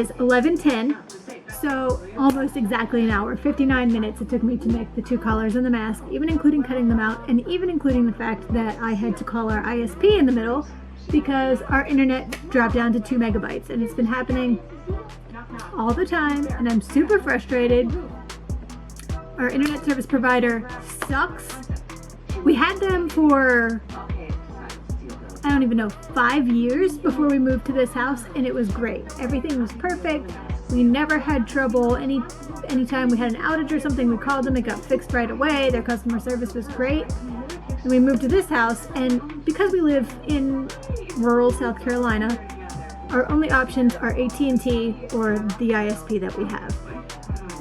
is 11:10, so almost exactly an hour, 59 minutes it took me to make the two collars and the mask, even including cutting them out, and even including the fact that I had to call our ISP in the middle because our internet dropped down to 2 megabytes, and it's been happening all the time, and I'm super frustrated. Our internet service provider sucks. We had them for, I don't even know, 5 years before we moved to this house, and it was great. Everything was perfect. We never had trouble. Anytime we had an outage or something, we called them, it got fixed right away. Their customer service was great. And we moved to this house, and because we live in rural South Carolina, our only options are AT&T or the ISP that we have.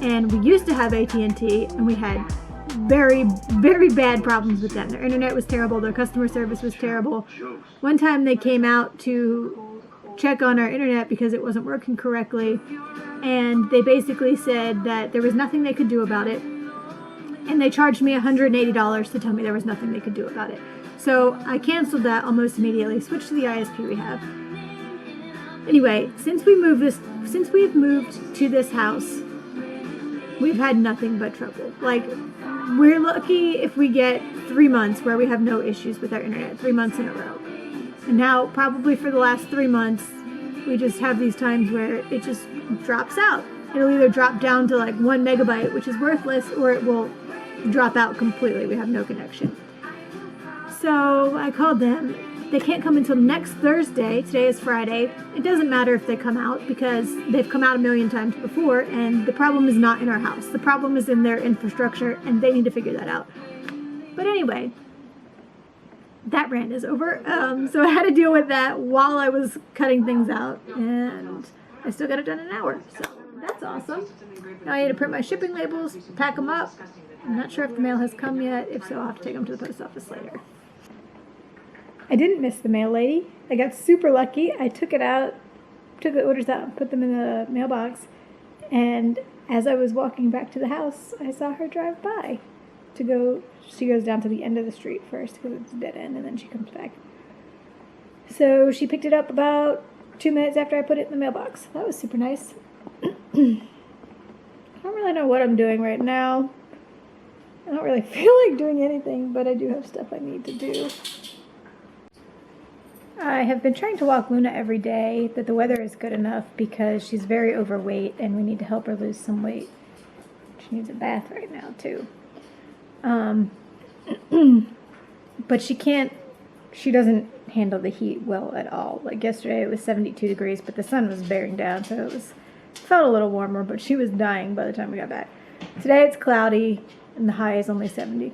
And we used to have AT&T, and we had very, very bad problems with them. Their internet was terrible. Their customer service was terrible. One time they came out to check on our internet because it wasn't working correctly, and they basically said that there was nothing they could do about it, and they charged me $180 to tell me there was nothing they could do about it. So I canceled that almost immediately, switched to the ISP we have. Anyway, since we've moved to this house, we've had nothing but trouble. Like, we're lucky if we get 3 months where we have no issues with our internet, 3 months in a row. And now, probably for the last 3 months, we just have these times where it just drops out. It'll either drop down to like 1 megabyte, which is worthless, or it will drop out completely. We have no connection. So I called them. They can't come until next Thursday. Today is Friday. It doesn't matter if they come out because they've come out a million times before, and the problem is not in our house. The problem is in their infrastructure, and they need to figure that out. But anyway, that rant is over. So I had to deal with that while I was cutting things out, and I still got it done in an hour. So that's awesome. Now I need to print my shipping labels, pack them up. I'm not sure if the mail has come yet. If so, I'll have to take them to the post office later. I didn't miss the mail lady. I got super lucky. I took the orders out and put them in the mailbox. And as I was walking back to the house, I saw her drive by she goes down to the end of the street first because it's a dead end, and then she comes back. So she picked it up about 2 minutes after I put it in the mailbox. That was super nice. I don't really know what I'm doing right now. I don't really feel like doing anything, but I do have stuff I need to do. I have been trying to walk Luna every day, but the weather is good enough because she's very overweight and we need to help her lose some weight. She needs a bath right now, too. But she doesn't handle the heat well at all. Like yesterday it was 72 degrees, but the sun was bearing down, so it felt a little warmer, but she was dying by the time we got back. Today it's cloudy and the high is only 70.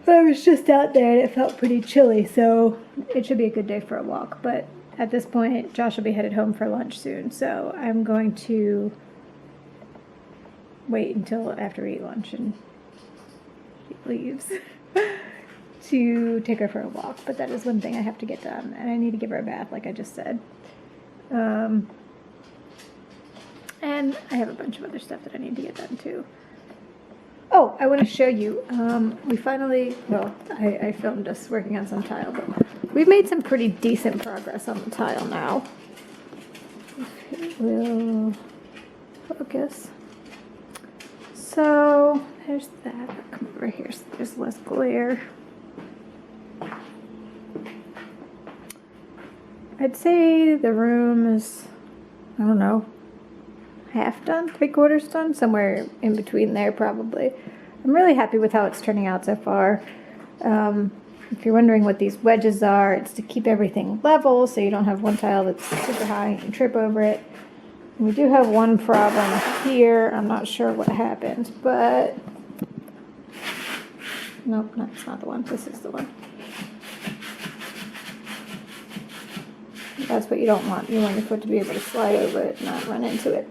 I was just out there and it felt pretty chilly, so it should be a good day for a walk. But at this point, Josh will be headed home for lunch soon, so I'm going to wait until after we eat lunch and she leaves to take her for a walk. But that is one thing I have to get done, and I need to give her a bath, like I just said. And I have a bunch of other stuff that I need to get done too. Oh, I want to show you. We finally, I filmed us working on some tile, but we've made some pretty decent progress on the tile now. If it will focus. So, there's that. I'll come over here so there's less glare. I'd say the room is, I don't know, half done, 3/4 done, somewhere in between there probably. I'm really happy with how it's turning out so far. If you're wondering what these wedges are, it's to keep everything level so you don't have one tile that's super high and you trip over it. And we do have one problem here. I'm not sure what happened, but nope, that's not the one. This is the one. That's what you don't want. You want your foot to be able to slide over it, not run into it.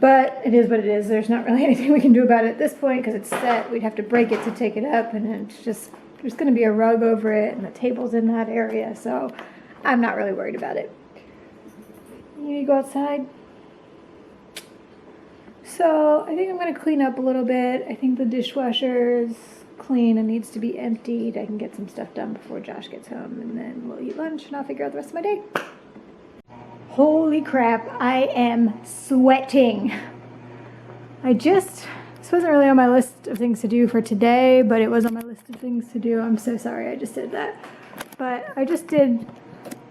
But it is what it is. There's not really anything we can do about it at this point because it's set. We'd have to break it to take it up, and it's just, there's going to be a rug over it, and the table's in that area, so I'm not really worried about it. You need to go outside. So I think I'm going to clean up a little bit. I think the dishwasher is clean and needs to be emptied. I can get some stuff done before Josh gets home, and then we'll eat lunch, and I'll figure out the rest of my day. Holy crap, I am sweating. This wasn't really on my list of things to do for today, but it was on my list of things to do. I'm so sorry I just did that. But I just did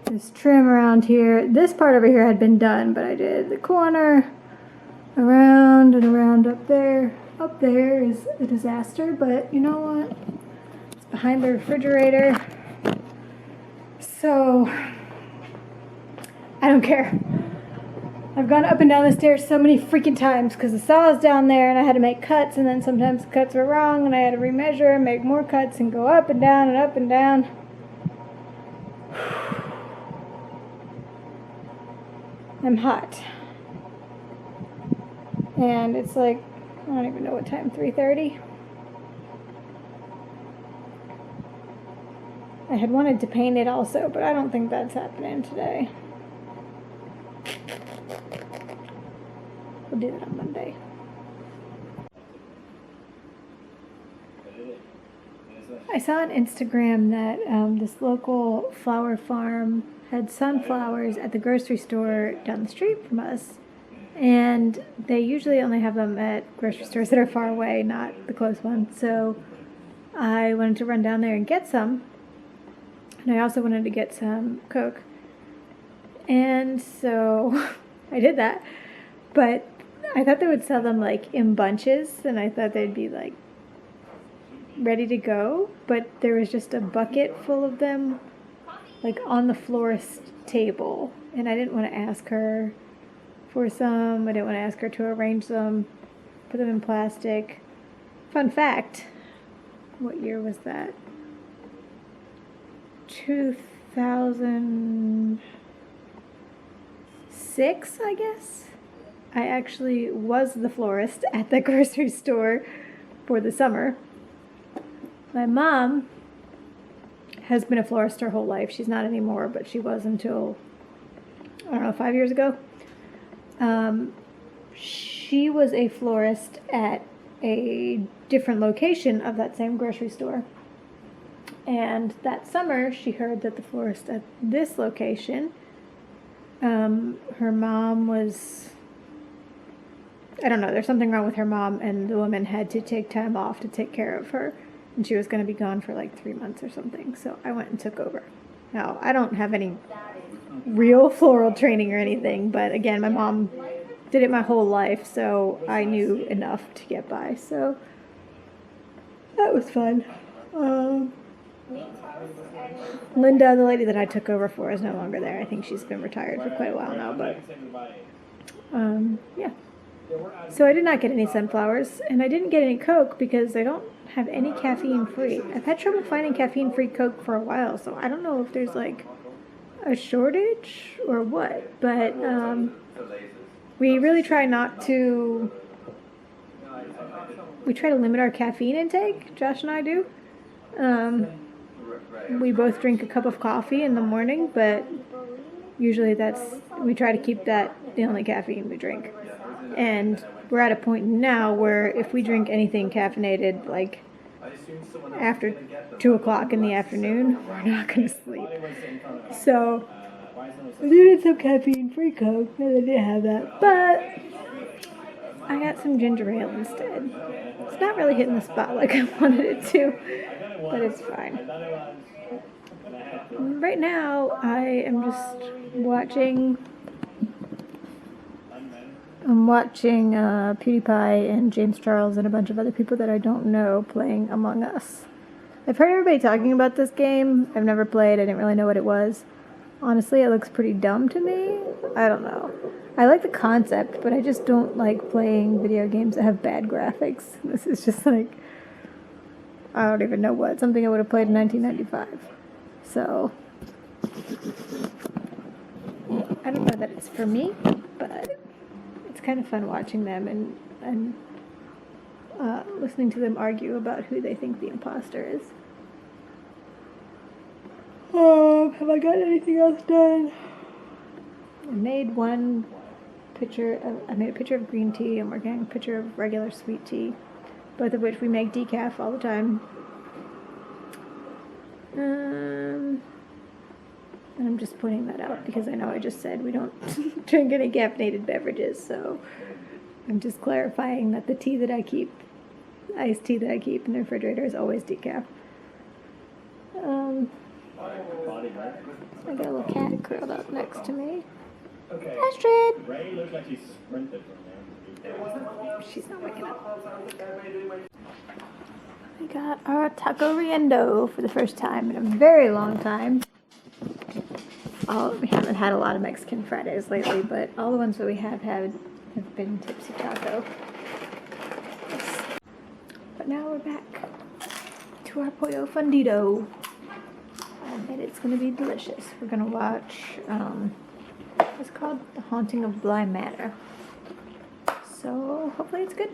this trim around here. This part over here had been done, but I did the corner, around and around up there. Up there is a disaster, but you know what? It's behind the refrigerator. So I don't care. I've gone up and down the stairs so many freaking times because the saw is down there and I had to make cuts, and then sometimes the cuts were wrong and I had to remeasure and make more cuts and go up and down and up and down. I'm hot. And it's like, I don't even know what time, 3:30? I had wanted to paint it also, but I don't think that's happening today. We'll do that on Monday. I saw on Instagram that this local flower farm had sunflowers at the grocery store down the street from us. And they usually only have them at grocery stores that are far away, not the close ones. So I wanted to run down there and get some. And I also wanted to get some Coke. And so I did that. But I thought they would sell them like in bunches, and I thought they'd be like ready to go. But there was just a bucket full of them like on the florist table. And I didn't want to ask her for some. I didn't want to ask her to arrange them, put them in plastic. Fun fact, what year was that? 2006, I guess. I actually was the florist at the grocery store for the summer. My mom has been a florist her whole life. She's not anymore, but she was until, I don't know, 5 years ago. She was a florist at a different location of that same grocery store. And that summer, she heard that the florist at this location, her mom was, I don't know, there's something wrong with her mom, and the woman had to take time off to take care of her. And she was going to be gone for like 3 months or something. So I went and took over. Now, I don't have any real floral training or anything, but again, my mom did it my whole life, so I knew enough to get by. So that was fun. Linda, the lady that I took over for, is no longer there. I think she's been retired for quite a while now, but yeah. So I did not get any sunflowers, and I didn't get any Coke because I don't have any caffeine-free. I've had trouble finding caffeine-free Coke for a while, so I don't know if there's like a shortage or what, but we really try we try to limit our caffeine intake, Josh and I do. We both drink a cup of coffee in the morning, but usually we try to keep that the only caffeine we drink. And we're at a point now where if we drink anything caffeinated, like after 2 o'clock in the afternoon, we're not going to sleep. So I needed some caffeine-free Coke, and I didn't have that. But I got some ginger ale instead. It's not really hitting the spot like I wanted it to, but it's fine. Right now, I am just watching PewDiePie and James Charles and a bunch of other people that I don't know playing Among Us. I've heard everybody talking about this game. I've never played. I didn't really know what it was. Honestly, it looks pretty dumb to me. I don't know. I like the concept, but I just don't like playing video games that have bad graphics. This is just like, I don't even know what. Something I would have played in 1995. So, I don't know that it's for me, but it's kind of fun watching them and listening to them argue about who they think the imposter is. Have I got anything else done? I made a picture of green tea. I'm working on a picture of regular sweet tea, both of which we make decaf all the time. And I'm just pointing that out because I know I just said we don't drink any caffeinated beverages, so I'm just clarifying that the tea that I keep, the iced tea that I keep in the refrigerator is always decaf. I got a little cat curled up next to me. Astrid! Ray looked like he sprinted from there. She's not waking up. We got our taco riendo for the first time in a very long time. We haven't had a lot of Mexican Fridays lately, but all the ones that we have had have been tipsy taco. Yes. But now we're back to our pollo fundido. And it's going to be delicious. We're going to watch, it's called The Haunting of Bly Manor. So hopefully it's good.